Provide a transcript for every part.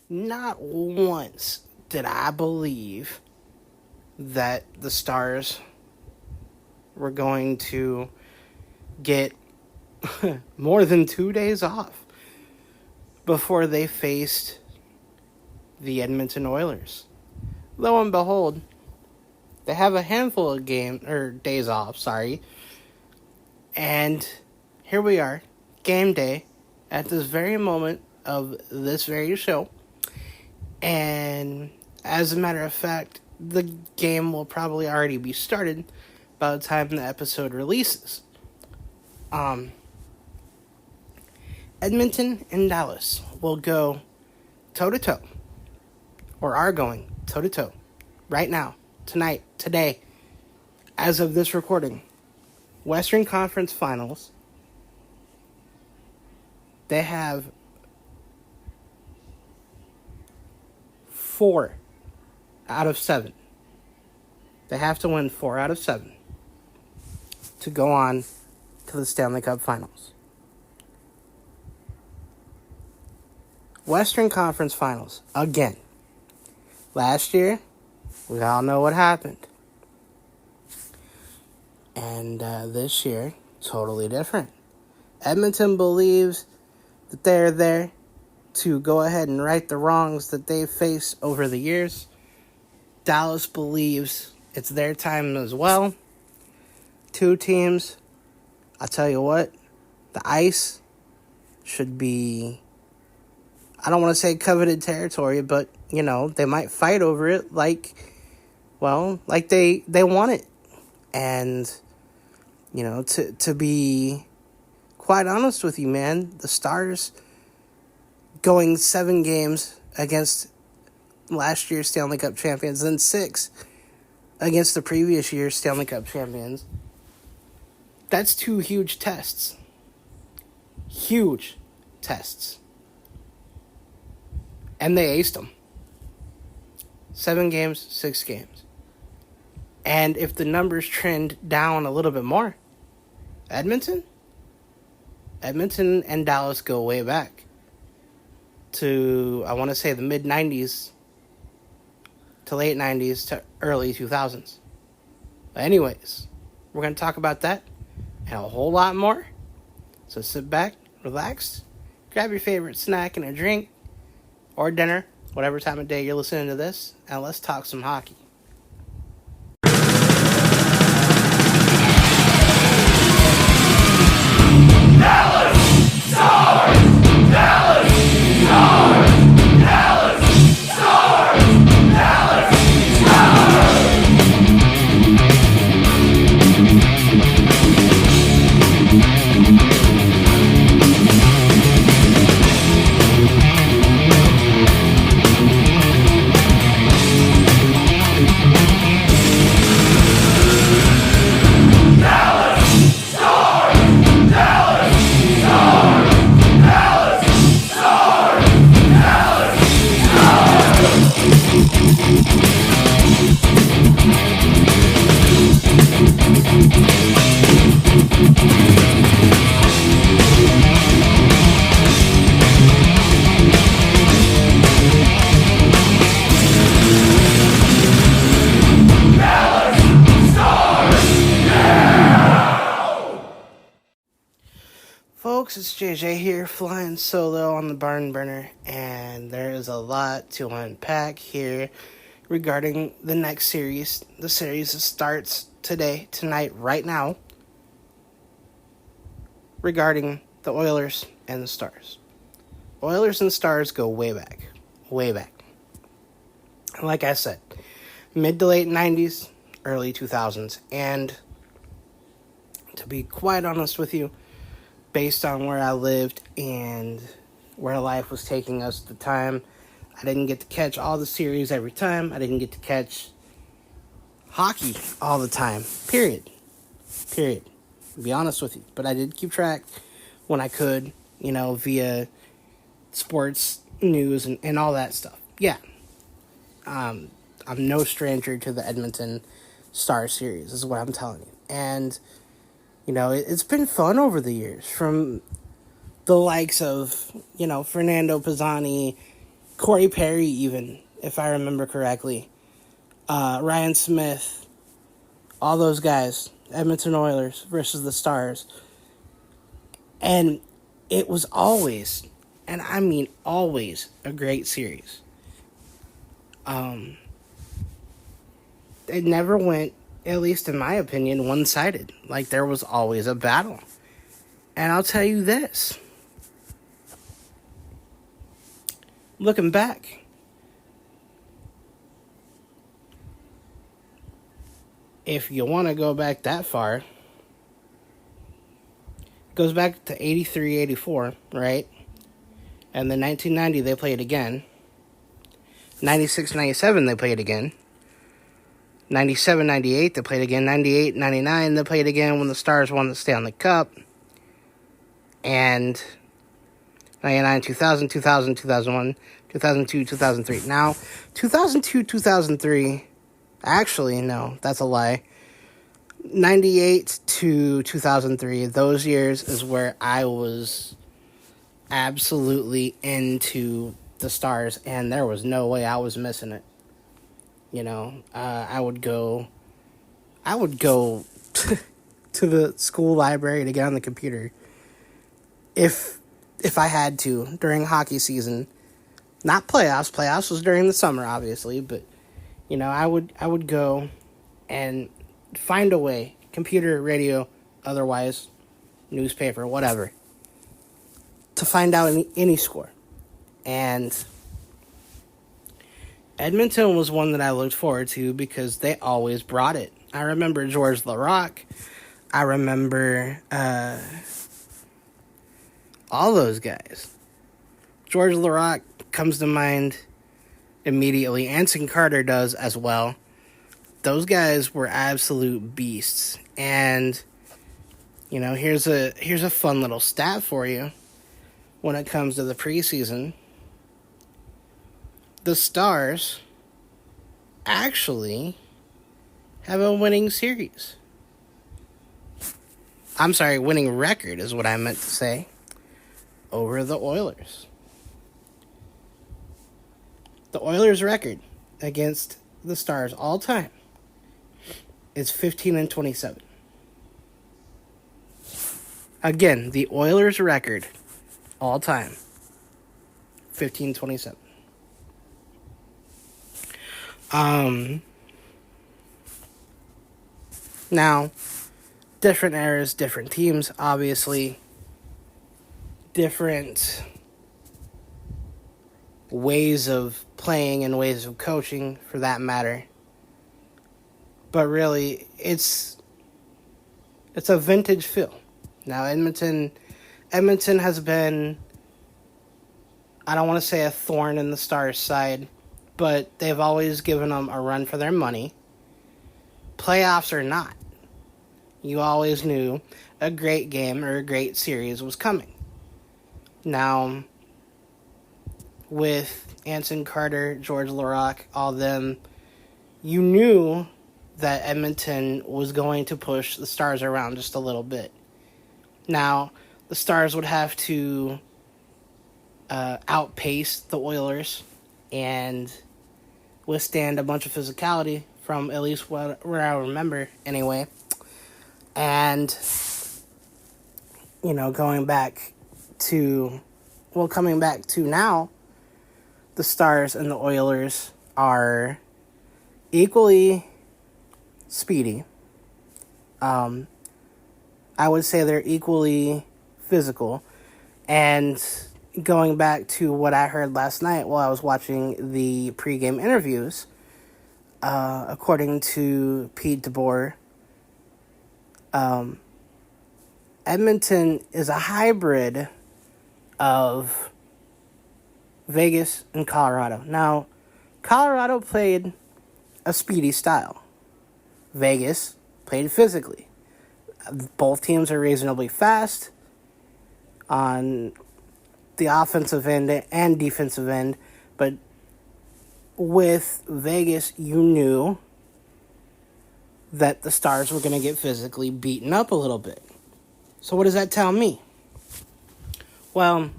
Not once did I believe that the Stars were going to get more than 2 days off before they faced the Edmonton Oilers. Lo and behold, they have a handful of days off, and here we are, game day, at this very moment of this very show. And as a matter of fact, the game will probably already be started by the time the episode releases. Edmonton and Dallas will go toe-to-toe, or are going toe-to-toe, right now, tonight, today, as of this recording. Western Conference Finals. They have 4 out of 7. They have to win 4 out of 7 to go on to the Stanley Cup Finals. Western Conference Finals, again. Last year, we all know what happened. And this year, totally different. Edmonton believes that they're there to go ahead and right the wrongs that they've faced over the years. Dallas believes it's their time as well. 2 teams, I'll tell you what, the ice should be, I don't want to say coveted territory, but, they might fight over it like they want it. And, to be quite honest with you, man, the Stars going 7 games against last year's Stanley Cup champions, then 6 against the previous year's Stanley Cup champions. That's 2 huge tests. Huge tests. And they aced them. 7 games, 6 games. And if the numbers trend down a little bit more, Edmonton and Dallas go way back to, I want to say, the mid-90s to late 90s to early 2000s. But anyways, we're going to talk about that and a whole lot more. So sit back, relax, grab your favorite snack and a drink or dinner, whatever time of day you're listening to this, and let's talk some hockey. Dallas Stars! Dallas Stars! Dallas Stars! Dallas Folks, it's JJ here, flying solo on the Barnburner, and there is a lot to unpack here regarding the next series. The series starts tonight, right now, regarding the Oilers and the Stars. Oilers and Stars go way back. Like I said, mid to late 90s, early 2000s, and to be quite honest with you, based on where I lived and where life was taking us at the time, I didn't get to catch all the series every time. I didn't get to catch hockey all the time. Period. To be honest with you. But I did keep track when I could, via sports news and all that stuff. Yeah. I'm no stranger to the Edmonton Star series, is what I'm telling you. And it's been fun over the years, from the likes of, Fernando Pisani, Corey Perry, even, if I remember correctly. Ryan Smith, all those guys, Edmonton Oilers versus the Stars. And it was always, and I mean always, a great series. It never went, at least in my opinion, one-sided. Like, there was always a battle. And I'll tell you this. Looking back, if you want to go back that far, it goes back to 83, 84, right? And then 1990, they played again. 96, 97, they played again. 97, 98, they played again. 98, 99, they played again when the Stars won the Stanley Cup. And 99, 2000, 2000, 2001, 2002, 2003. Now, 2002, 2003, actually, no, that's a lie. 98 to 2003, those years is where I was absolutely into the Stars, and there was no way I was missing it. You know, I would go to the school library to get on the computer if I had to during hockey season. Not playoffs. Playoffs was during the summer, obviously, but you know, I would go and find a way, computer, radio, otherwise, newspaper, whatever, to find out any score. And Edmonton was one that I looked forward to because they always brought it. I remember George Laraque. I remember all those guys. George Laraque comes to mind immediately. Anson Carter does as well. Those guys were absolute beasts. And, you know, here's a fun little stat for you when it comes to the preseason. The Stars actually have a winning series. I'm sorry, winning record is what I meant to say, over the Oilers. The Oilers' record against the Stars all time is 15-27. Again, the Oilers' record all time, 15-27. Now, different eras, different teams, obviously, different ways of playing and ways of coaching, for that matter. But really, it's a vintage feel. Now, Edmonton has been, I don't want to say a thorn in the Stars' side, but they've always given them a run for their money. Playoffs or not, you always knew a great game or a great series was coming. Now, with Anson Carter, George Laraque, all them, you knew that Edmonton was going to push the Stars around just a little bit. Now, the Stars would have to outpace the Oilers and withstand a bunch of physicality, from at least where I remember anyway. And, you know, coming back to now, the Stars and the Oilers are equally speedy. I would say they're equally physical. And going back to what I heard last night while I was watching the pregame interviews, according to Pete DeBoer, Edmonton is a hybrid of Vegas and Colorado. Now, Colorado played a speedy style. Vegas played physically. Both teams are reasonably fast on the offensive end and defensive end, but with Vegas, you knew that the Stars were going to get physically beaten up a little bit. So what does that tell me? Well,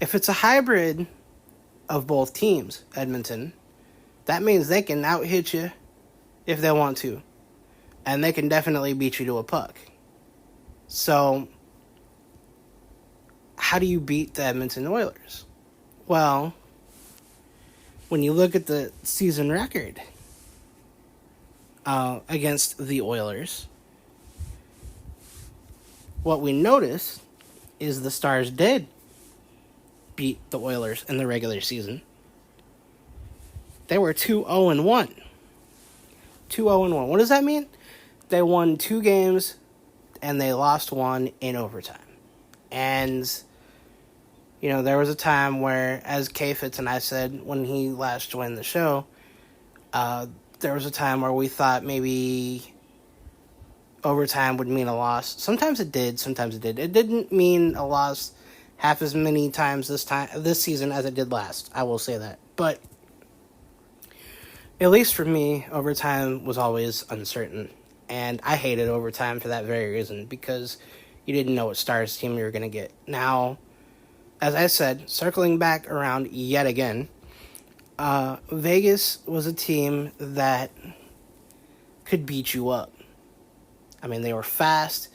if it's a hybrid of both teams, Edmonton, that means they can out-hit you if they want to. And they can definitely beat you to a puck. So, how do you beat the Edmonton Oilers? Well, when you look at the season record against the Oilers, what we notice is the Stars did beat the Oilers in the regular season. They were 2-0-1. 2-0-1. What does that mean? They won 2 games and they lost 1 in overtime. And, you know, there was a time where, as K-Fitz and I said when he last joined the show, there was a time where we thought maybe overtime would mean a loss. Sometimes it did, sometimes it did. It didn't mean a loss half as many times this season as it did last. I will say that. But at least for me, overtime was always uncertain. And I hated overtime for that very reason, because you didn't know what Stars team you were going to get. Now, as I said, circling back around yet again, Vegas was a team that could beat you up. I mean, they were fast,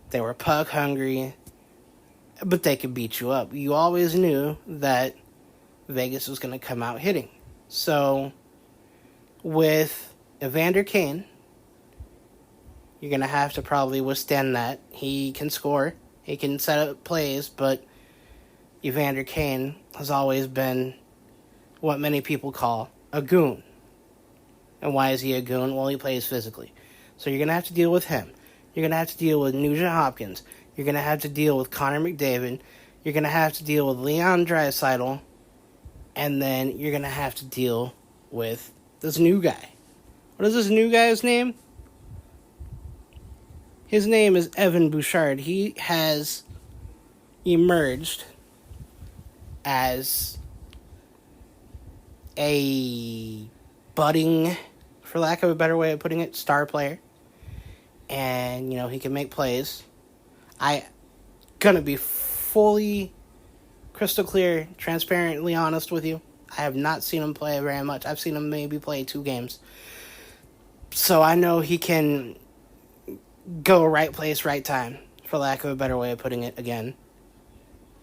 they were puck hungry, but they could beat you up. You always knew that Vegas was going to come out hitting. So, with Evander Kane, you're going to have to probably withstand that. He can score, he can set up plays, but Evander Kane has always been what many people call a goon. And why is he a goon? Well, he plays physically. So you're going to have to deal with him. You're going to have to deal with Nugent Hopkins. You're going to have to deal with Connor McDavid. You're going to have to deal with Leon Draisaitl. And then you're going to have to deal with this new guy. What is this new guy's name? His name is Evan Bouchard. He has emerged as a budding, for lack of a better way of putting it, star player. And, you know, he can make plays. I gonna be fully crystal clear, transparently honest with you. I have not seen him play very much. I've seen him maybe play 2 games. So I know he can go right place, right time, for lack of a better way of putting it again.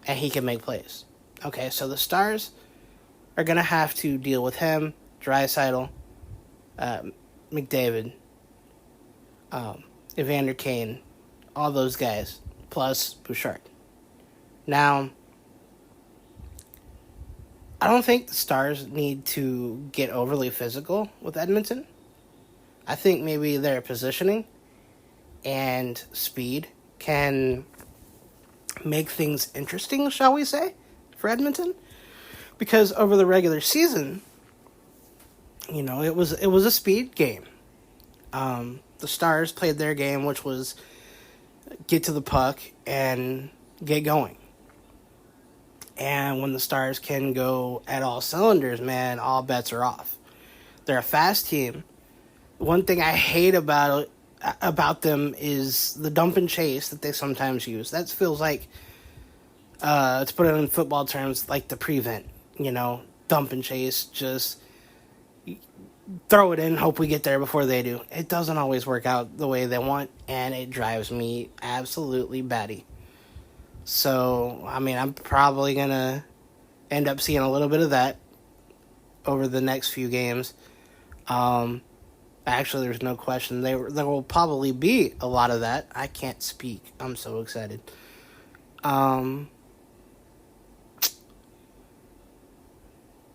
And he can make plays. Okay, so the Stars are going to have to deal with him, Draisaitl, McDavid, Evander Kane, all those guys, plus Bouchard. Now, I don't think the Stars need to get overly physical with Edmonton. I think maybe their positioning and speed can make things interesting, shall we say, for Edmonton. Because over the regular season, you know, it was a speed game. The Stars played their game, which was get to the puck and get going. And when the Stars can go at all cylinders, man, all bets are off. They're a fast team. One thing I hate about them is the dump and chase that they sometimes use. That feels like, to put it in football terms, like the prevent. You know, dump and chase, just throw it in, hope we get there before they do. It doesn't always work out the way they want, and it drives me absolutely batty. So, I mean, I'm probably going to end up seeing a little bit of that over the next few games. Actually, there's no question. There will probably be a lot of that. I can't speak. I'm so excited.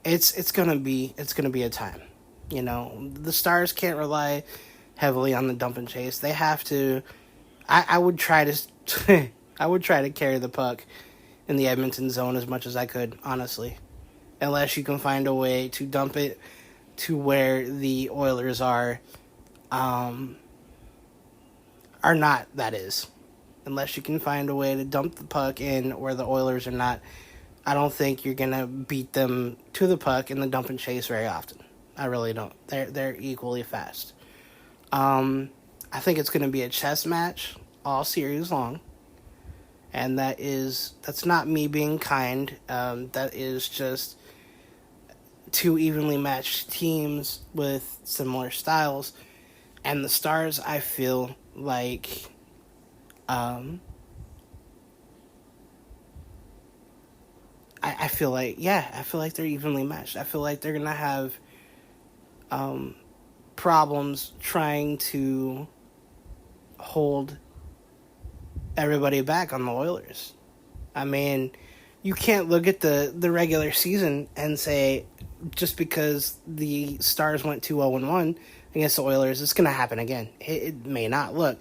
It's gonna be a time. You know, the Stars can't rely heavily on the dump and chase. They have to. I would try to I would try to carry the puck in the Edmonton zone as much as I could, honestly, unless you can find a way to dump it to where the Oilers are not. That is, unless you can find a way to dump the puck in where the Oilers are not. I don't think you're gonna beat them to the puck in the dump and chase very often. I really don't. They're equally fast. I think it's gonna be a chess match all series long, and that's not me being kind. That is just two evenly matched teams with similar styles. And the Stars, I feel like, I feel like, I feel like they're evenly matched. I feel like they're going to have problems trying to hold everybody back on the Oilers. I mean, you can't look at the regular season and say, just because the Stars went 2-0-1 against the Oilers, it's going to happen again. It may not. Look,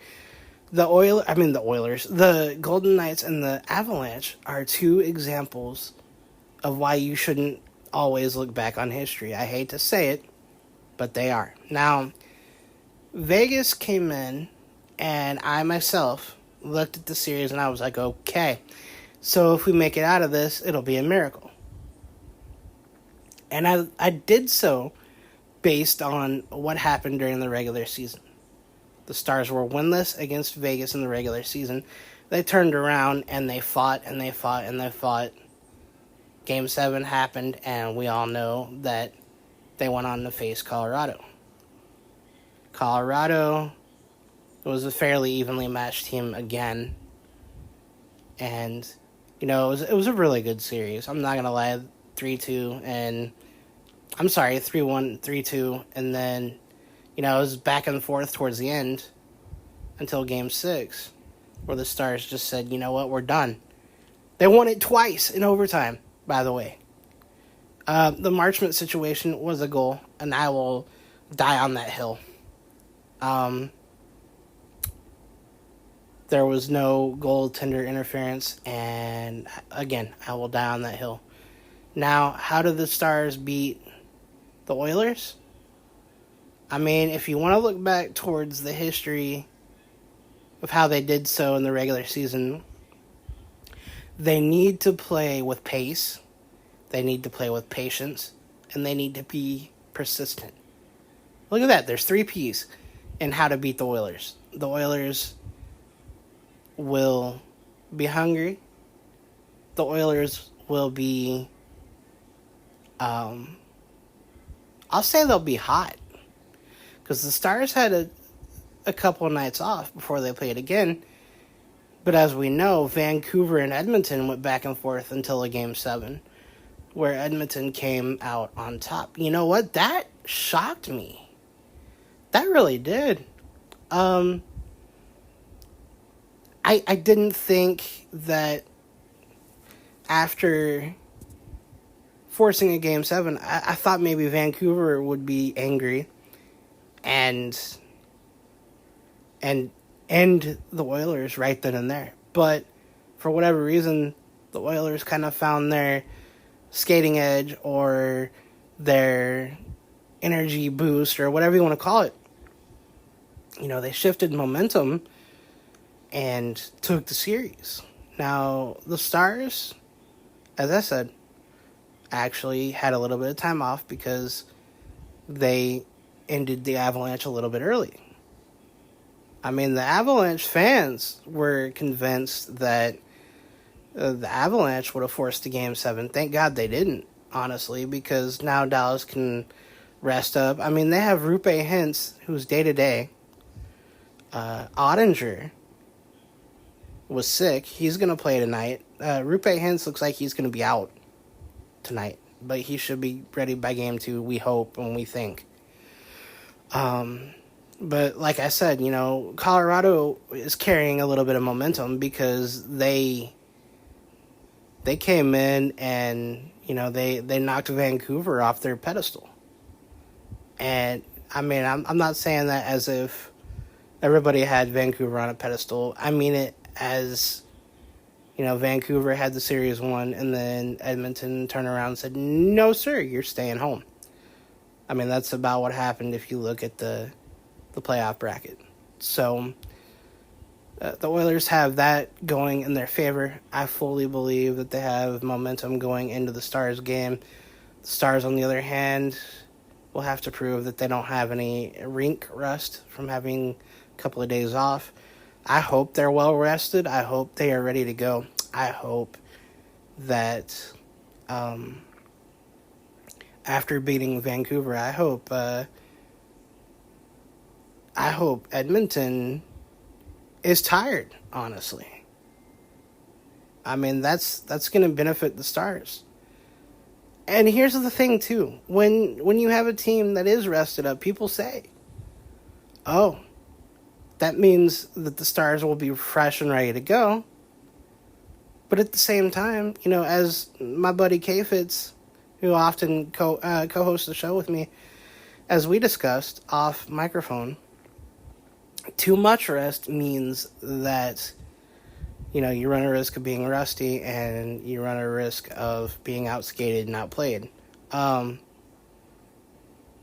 the Oilers, the Golden Knights and the Avalanche are two examples of why you shouldn't always look back on history. I hate to say it, but they are. Now, Vegas came in, and I myself looked at the series, and I was like, okay, so if we make it out of this, it'll be a miracle. And I did so based on what happened during the regular season. The Stars were winless against Vegas in the regular season. They turned around and they fought and they fought and they fought. Game 7 happened, and we all know that they went on to face Colorado. Colorado was a fairly evenly matched team again. And, it was a really good series. I'm not going to lie, 3-2 and... I'm sorry, 3-1, 3-2, and then, it was back and forth towards the end until Game 6, where the Stars just said, you know what, we're done. They won it twice in overtime, by the way. The Marchment situation was a goal, and I will die on that hill. There was no goaltender interference, and again, I will die on that hill. Now, how did the Stars beat the Oilers? I mean, if you want to look back towards the history of how they did so in the regular season, they need to play with pace, they need to play with patience, and they need to be persistent. Look at that. There's 3 Ps in how to beat the Oilers. The Oilers will be hungry. The Oilers will be... I'll say they'll be hot, because the Stars had a couple of nights off before they played again. But as we know, Vancouver and Edmonton went back and forth until a Game 7, where Edmonton came out on top. You know what? That shocked me. That really did. I didn't think that after forcing a Game 7, I thought maybe Vancouver would be angry and end the Oilers right then and there. But for whatever reason, the Oilers kind of found their skating edge or their energy boost or whatever you want to call it. They shifted momentum and took the series. Now, the Stars, as I said, actually had a little bit of time off because they ended the Avalanche a little bit early. I mean, the Avalanche fans were convinced that the Avalanche would have forced the Game 7. Thank God they didn't, honestly, because now Dallas can rest up. I mean, they have Rupe Hintz, who's day-to-day. Ottinger was sick. He's going to play tonight. Rupe Hintz looks like he's going to be out tonight, but he should be ready by Game 2, we hope and we think. But like I said, Colorado is carrying a little bit of momentum because they came in and, they knocked Vancouver off their pedestal. And, I mean, I'm not saying that as if everybody had Vancouver on a pedestal. I mean it as... Vancouver had the series won, and then Edmonton turned around and said, no, sir, you're staying home. I mean, that's about what happened if you look at the playoff bracket. So, the Oilers have that going in their favor. I fully believe that they have momentum going into the Stars game. The Stars, on the other hand, will have to prove that they don't have any rink rust from having a couple of days off. I hope they're well rested. I hope they are ready to go. I hope that after beating Vancouver. I hope Edmonton is tired, honestly. I mean, that's going to benefit the Stars. And here's the thing too. When you have a team that is rested up, people say, "Oh, that means that the Stars will be fresh and ready to go." But at the same time, as my buddy K-Fitz, who often co-hosts the show with me, as we discussed off microphone, too much rest means that, you run a risk of being rusty and you run a risk of being outskated and outplayed.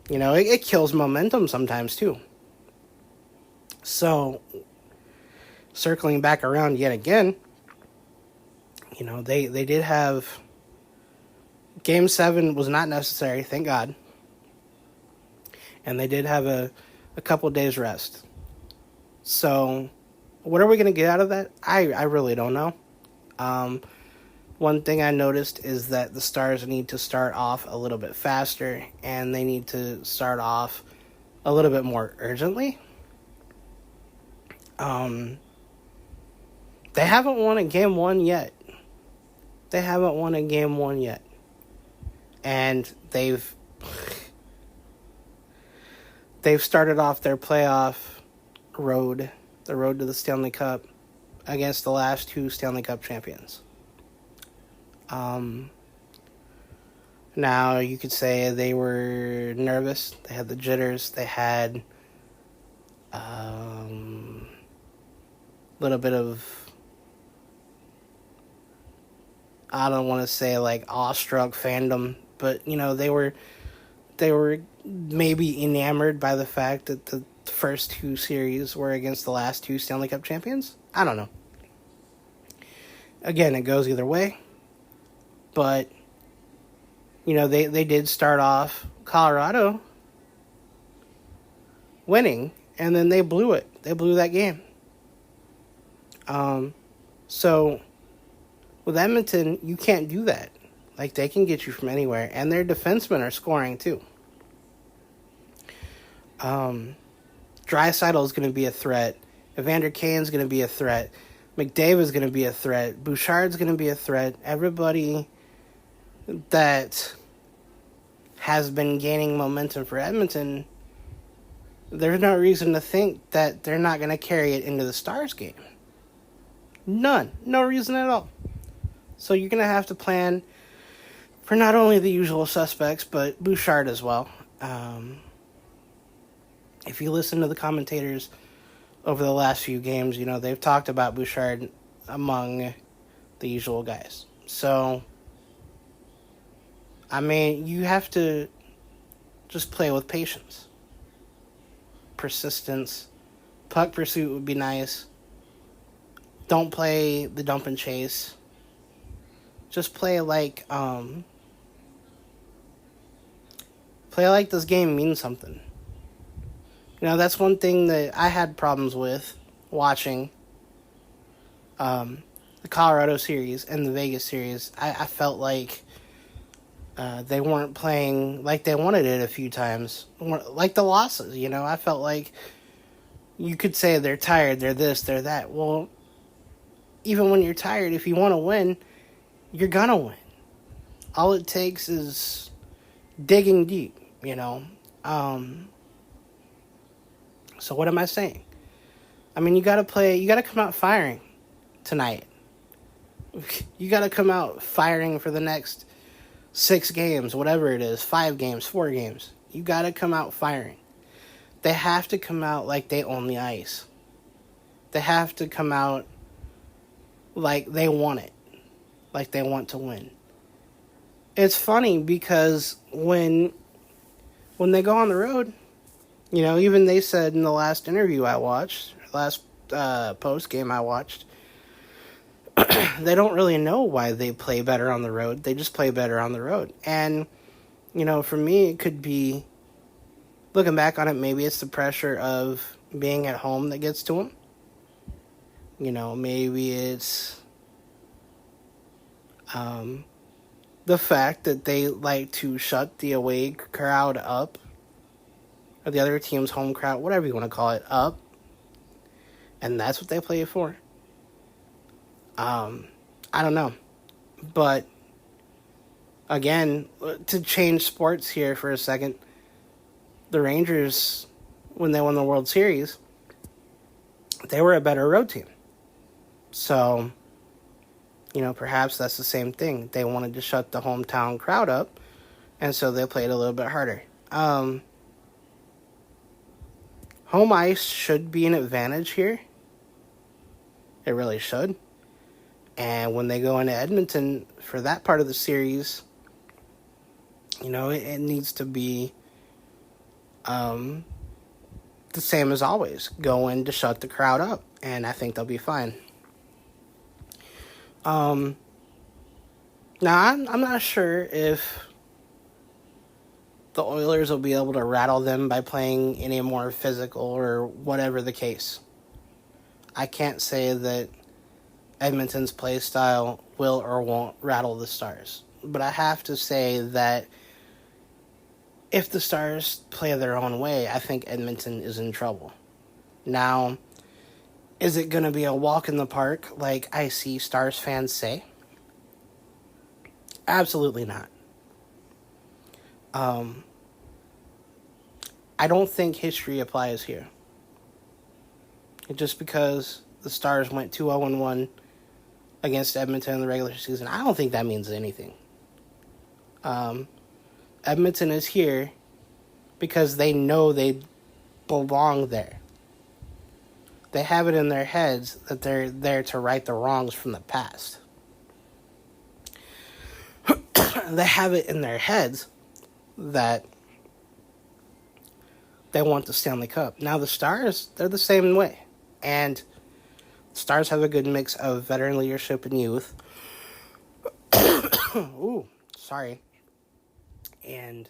It kills momentum sometimes too. So, circling back around yet again, they did have... Game 7 was not necessary, thank God. And they did have a couple days rest. So, what are we going to get out of that? I really don't know. One thing I noticed is that the Stars need to start off a little bit faster, and they need to start off a little bit more urgently. They haven't won a Game 1 yet. And they've started off their playoff road, the road to the Stanley Cup, against the last two Stanley Cup champions. Now, you could say they were nervous. They had the jitters. They had a little bit of, I don't want to say like awestruck fandom, but they were maybe enamored by the fact that the first two series were against the last two Stanley Cup champions. I don't know. Again, it goes either way, but they did start off Colorado winning, and then they blew it. They blew that game. So with Edmonton, you can't do that. Like, they can get you from anywhere, and their defensemen are scoring too. Draisaitl is going to be a threat. Evander Kane's going to be a threat. McDavid is going to be a threat. Bouchard's going to be a threat. Everybody that has been gaining momentum for Edmonton, there's no reason to think that they're not going to carry it into the Stars game. None. No reason at all. So you're going to have to plan for not only the usual suspects, but Bouchard as well. If you listen to the commentators over the last few games, they've talked about Bouchard among the usual guys. So, I mean, you have to just play with patience. Persistence. Puck pursuit would be nice. Don't play the dump and chase. Just play like this game means something. That's one thing that I had problems with watching the Colorado series and the Vegas series. I felt like they weren't playing like they wanted it a few times. Like the losses, I felt like you could say they're tired, they're this, they're that. Well, even when you're tired, if you want to win, you're gonna win. All it takes is digging deep, So what am I saying? I mean, you gotta come out firing tonight. You gotta come out firing for the next 6 games, whatever it is, 5 games, 4 games. You gotta come out firing. They have to come out like they own the ice. They have to come out like they want it. Like they want to win. It's funny because when they go on the road, even they said in the last interview I watched, last post game I watched, they don't really know why they play better on the road. They just play better on the road. And, for me, it could be, looking back on it, maybe it's the pressure of being at home that gets to them. Maybe it's the the fact that they like to shut the away crowd up, or the other team's home crowd, whatever you want to call it, up, and that's what they play for. I don't know, but again, to change sports here for a second, the Rangers, when they won the World Series, they were a better road team. So, perhaps that's the same thing. They wanted to shut the hometown crowd up, and so they played a little bit harder. Home ice should be an advantage here. It really should. And when they go into Edmonton for that part of the series, it needs to be the same as always. Go in to shut the crowd up, and I think they'll be fine. Now, I'm not sure if the Oilers will be able to rattle them by playing any more physical or whatever the case. I can't say that Edmonton's play style will or won't rattle the Stars. But I have to say that if the Stars play their own way, I think Edmonton is in trouble. Now, is it going to be a walk in the park like I see Stars fans say? Absolutely not. I don't think history applies here. Just because the Stars went 2-0-1 against Edmonton in the regular season, I don't think that means anything. Edmonton is here because they know they belong there. They have it in their heads that they're there to right the wrongs from the past. They have it in their heads that they want the Stanley Cup. Now the Stars, they're the same way. And Stars have a good mix of veteran leadership and youth. Ooh, sorry. And,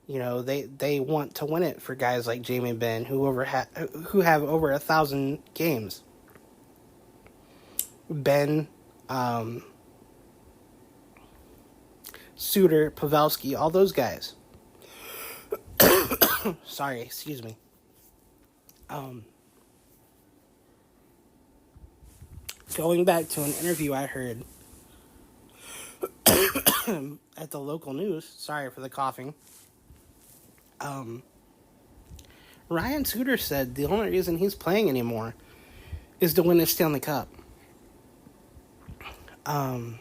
they want to win it for guys like Jamie Benn, who have over 1,000 games. Ben, Suter, Pavelski, all those guys. Sorry, excuse me. Going back to an interview I heard at the local news, sorry for the coughing, Ryan Suter said the only reason he's playing anymore is to win the Stanley Cup. Oh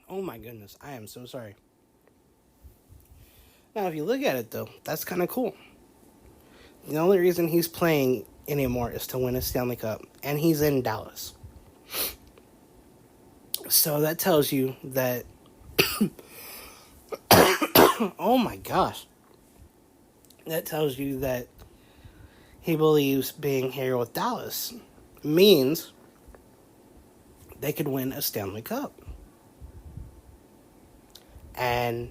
my goodness, I am so sorry. Now, if you look at it, though, that's kind of cool. The only reason he's playing anymore is to win a Stanley Cup, and he's in Dallas. So that tells you that... oh my gosh. That tells you that he believes being here with Dallas means they could win a Stanley Cup. And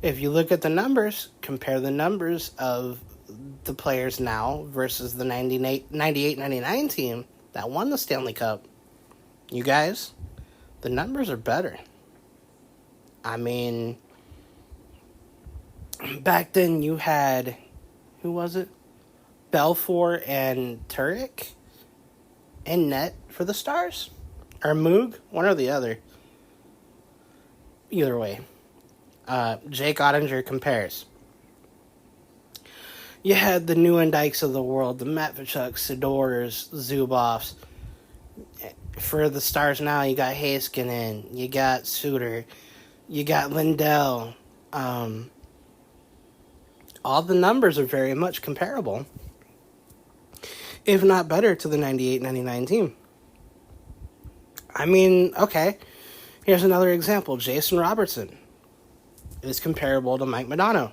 if you look at the numbers, compare the numbers of the players now versus the 98-99 team that won the Stanley Cup, you guys, the numbers are better. I mean, back then you had, who was it? Belfour and Turek in net for the Stars? Or Moog? One or the other. Either way. Jake Ottinger compares. You had the Newendykes of the world, the Matvichuks, Sidors, Zubovs. For the Stars now, you got Heiskanen, you got Suter, you got Lindell. All the numbers are very much comparable, if not better, to the 98-99 team. I mean, okay, here's another example. Jason Robertson is comparable to Mike Modano.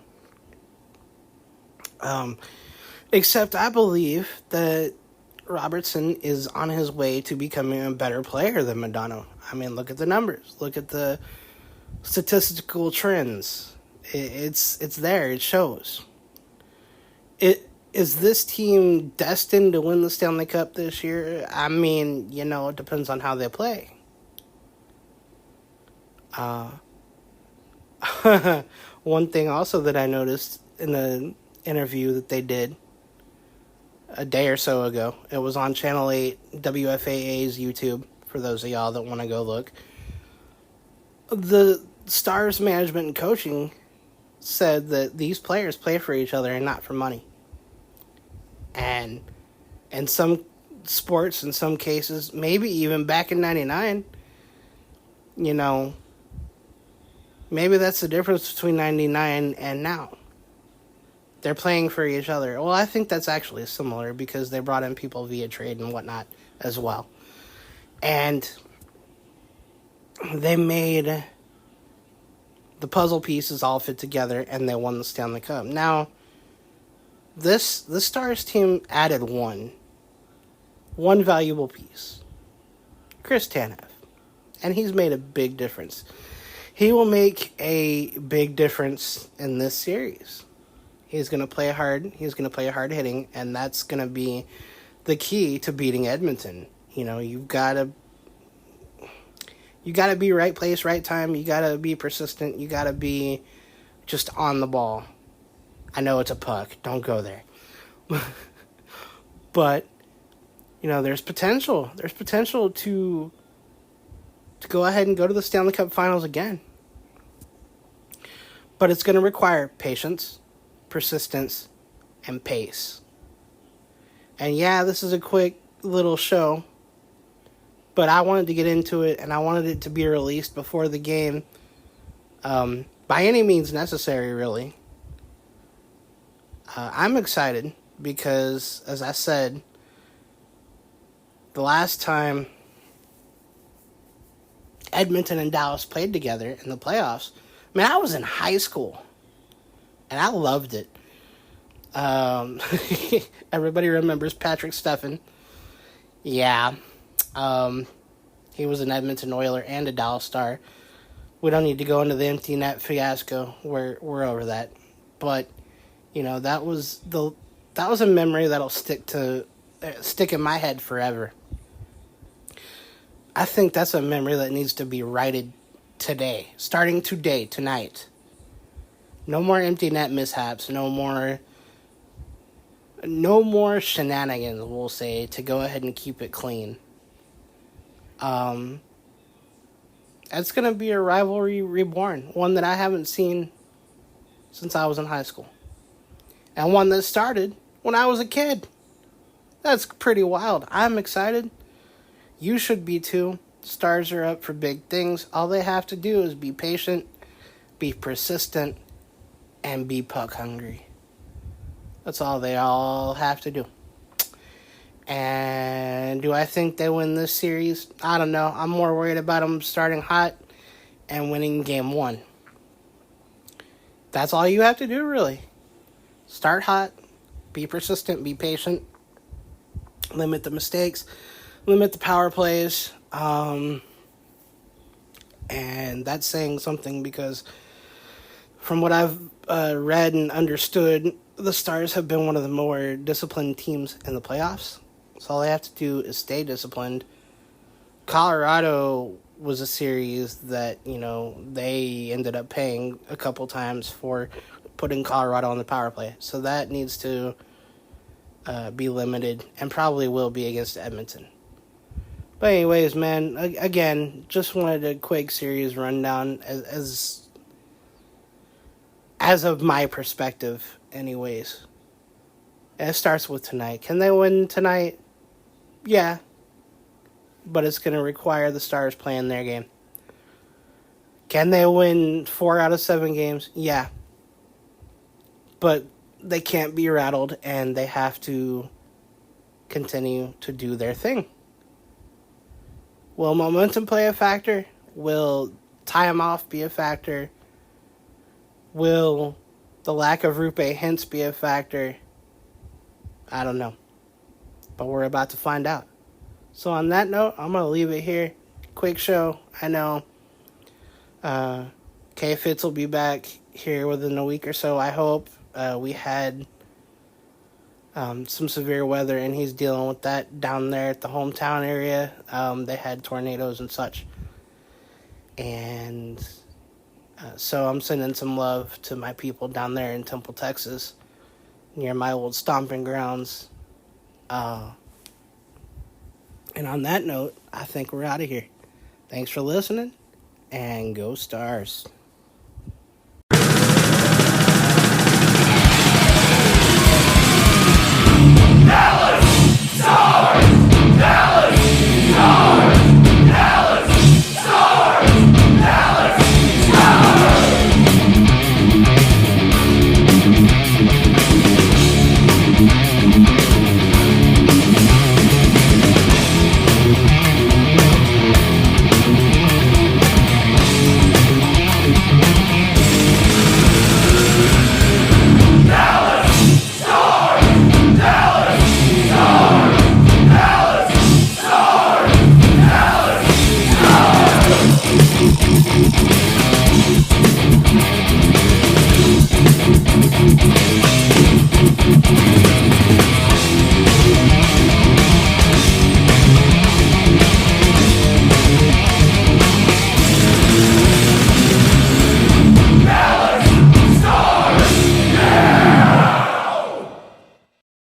Except I believe that Robertson is on his way to becoming a better player than Modano. I mean, look at the numbers. Look at the statistical trends. It's there. It shows. Is this team destined to win the Stanley Cup this year? I mean, it depends on how they play. One thing also that I noticed in the interview that they did a day or so ago, it was on Channel 8, WFAA's YouTube, for those of y'all that want to go look. The Stars management and coaching said that these players play for each other and not for money. And in some sports, in some cases, maybe even back in 99, maybe that's the difference between 99 and now. They're playing for each other. Well, I think that's actually similar because they brought in people via trade and whatnot as well. And they made the puzzle pieces all fit together and they won the Stanley Cup. Now, the Stars team added one valuable piece. Chris Tanev. And he's made a big difference. He will make a big difference in this series. He's going to play hard. He's going to play hard hitting, and that's going to be the key to beating Edmonton. You've got to be right place, right time. You got to be persistent. You got to be just on the ball. I know it's a puck. Don't go there. But there's potential. There's potential to go ahead and go to the Stanley Cup Finals again. But it's going to require patience, persistence, and pace. And yeah, this is a quick little show, but I wanted to get into it, and I wanted it to be released before the game, by any means necessary, really. I'm excited because, as I said, the last time Edmonton and Dallas played together in the playoffs, man, I was in high school, and I loved it. Everybody remembers Patrick Steffen. Yeah. He was an Edmonton Oiler and a Dallas Star. We don't need to go into the empty net fiasco. We're over that. But, that was a memory that'll stick in my head forever. I think that's a memory that needs to be righted today, starting today, tonight. No more empty net mishaps. No more shenanigans, we'll say, to go ahead and keep it clean. It's going to be a rivalry reborn, one that I haven't seen since I was in high school. And one that started when I was a kid. That's pretty wild. I'm excited. You should be too. Stars are up for big things. All they have to do is be patient, be persistent, and be puck hungry. That's all they all have to do. And do I think they win this series? I don't know. I'm more worried about them starting hot and winning game one. That's all you have to do, really. Start hot, be persistent, be patient, limit the mistakes, limit the power plays. And that's saying something because from what I've read and understood, the Stars have been one of the more disciplined teams in the playoffs. So all they have to do is stay disciplined. Colorado was a series that, they ended up paying a couple times for putting Colorado on the power play. So that needs to be limited and probably will be against Edmonton. But anyways, man, again, just wanted a quick series rundown as of my perspective, anyways. And it starts with tonight. Can they win tonight? Yeah. But it's going to require the Stars playing their game. Can they win 4 out of 7 games? Yeah. But they can't be rattled, and they have to continue to do their thing. Will momentum play a factor? Will tie them off be a factor? Will the lack of Rupe Hintz be a factor? I don't know. But we're about to find out. So on that note, I'm going to leave it here. Quick show. I know K Fitz will be back here within a week or so, I hope. We had some severe weather, and he's dealing with that down there at the hometown area. They had tornadoes and such. And so I'm sending some love to my people down there in Temple, Texas, near my old stomping grounds. And on that note, I think we're out of here. Thanks for listening, and go Stars. Dallas!